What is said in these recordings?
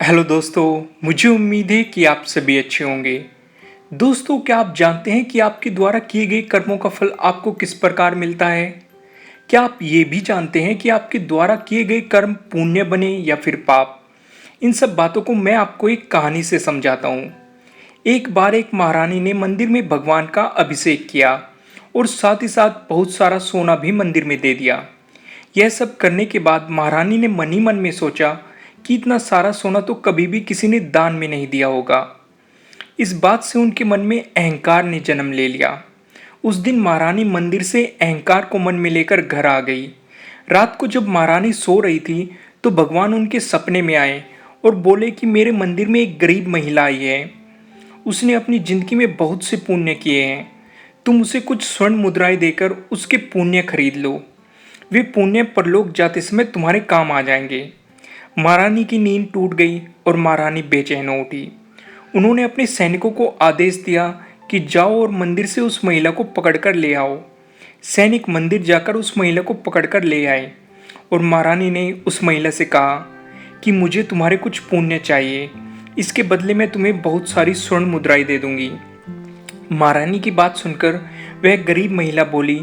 Hello दोस्तों, मुझे उम्मीद है कि आप सभी अच्छे होंगे। दोस्तों, क्या आप जानते हैं कि आपके द्वारा किए गए कर्मों का फल आपको किस प्रकार मिलता है? क्या आप ये भी जानते हैं कि आपके द्वारा किए गए कर्म पुण्य बने या फिर पाप? इन सब बातों को मैं आपको एक कहानी से समझाता हूँ। एक बार एक महारानी ने मंदिर में भगवान का अभिषेक किया और साथ ही साथ बहुत सारा सोना भी मंदिर में दे दिया। यह सब करने के बाद महारानी ने मन ही मन में सोचा कि इतना सारा सोना तो कभी भी किसी ने दान में नहीं दिया होगा। इस बात से उनके मन में अहंकार ने जन्म ले लिया। उस दिन महारानी मंदिर से अहंकार को मन में लेकर घर आ गई। रात को जब महारानी सो रही थी तो भगवान उनके सपने में आए और बोले कि मेरे मंदिर में एक गरीब महिला आई है। उसने अपनी जिंदगी में बहुत से पुण्य किए हैं। तुम उसे कुछ स्वर्ण मुद्राएं देकर उसके पुण्य खरीद लो। वे पुण्य परलोक जाते समय तुम्हारे काम आ जाएंगे। महारानी की नींद टूट गई और महारानी बेचैन हो उठी। उन्होंने अपने सैनिकों को आदेश दिया कि जाओ और मंदिर से उस महिला को पकड़कर ले आओ। सैनिक मंदिर जाकर उस महिला को पकड़कर ले आए और महारानी ने उस महिला से कहा कि मुझे तुम्हारे कुछ पुण्य चाहिए, इसके बदले मैं तुम्हें बहुत सारी स्वर्ण मुद्राएं दे दूंगी। महारानी की बात सुनकर वह गरीब महिला बोली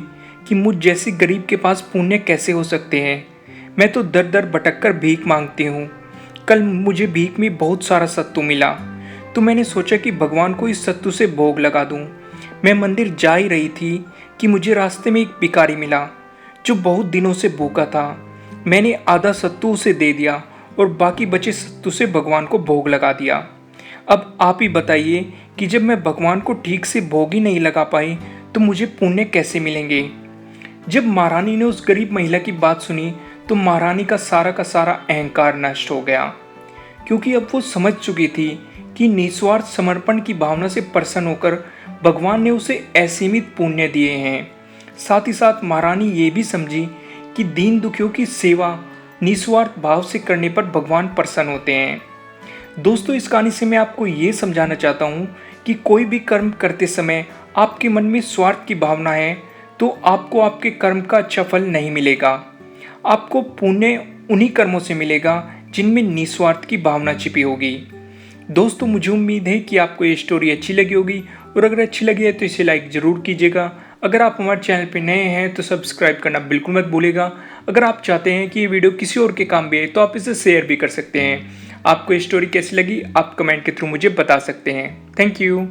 कि मुझ जैसी गरीब के पास पुण्य कैसे हो सकते हैं। मैं तो दर दर भटक कर भीख मांगती हूँ। कल मुझे भीख में बहुत सारा सत्तू मिला तो मैंने सोचा कि भगवान को इस सत्तू से भोग लगा दूँ। मैं मंदिर जा ही रही थी कि मुझे रास्ते में एक भिखारी मिला जो बहुत दिनों से भूखा था। मैंने आधा सत्तू उसे दे दिया और बाकी बचे सत्तू से भगवान को भोग लगा दिया। अब आप ही बताइए कि जब मैं भगवान को ठीक से भोग ही नहीं लगा पाई तो मुझे पुण्य कैसे मिलेंगे। जब महारानी ने उस गरीब महिला की बात सुनी तो महारानी का सारा अहंकार नष्ट हो गया, क्योंकि अब वो समझ चुकी थी कि निस्वार्थ समर्पण की भावना से प्रसन्न होकर भगवान ने उसे असीमित पुण्य दिए हैं। साथ ही साथ महारानी ये भी समझी कि दीन दुखियों की सेवा निस्वार्थ भाव से करने पर भगवान प्रसन्न होते हैं। दोस्तों, इस कहानी से मैं आपको ये समझाना चाहता हूँ कि कोई भी कर्म करते समय आपके मन में स्वार्थ की भावना है तो आपको आपके कर्म का अच्छा फल नहीं मिलेगा। आपको पुण्य उन्हीं कर्मों से मिलेगा जिनमें निस्वार्थ की भावना छिपी होगी। दोस्तों, मुझे उम्मीद है कि आपको ये स्टोरी अच्छी लगी होगी और अगर अच्छी लगी है तो इसे लाइक ज़रूर कीजिएगा। अगर आप हमारे चैनल पर नए हैं तो सब्सक्राइब करना बिल्कुल मत भूलिएगा। अगर आप चाहते हैं कि ये वीडियो किसी और के काम भी है तो आप इसे शेयर भी कर सकते हैं। आपको ये स्टोरी कैसी लगी आप कमेंट के थ्रू मुझे बता सकते हैं। Thank you.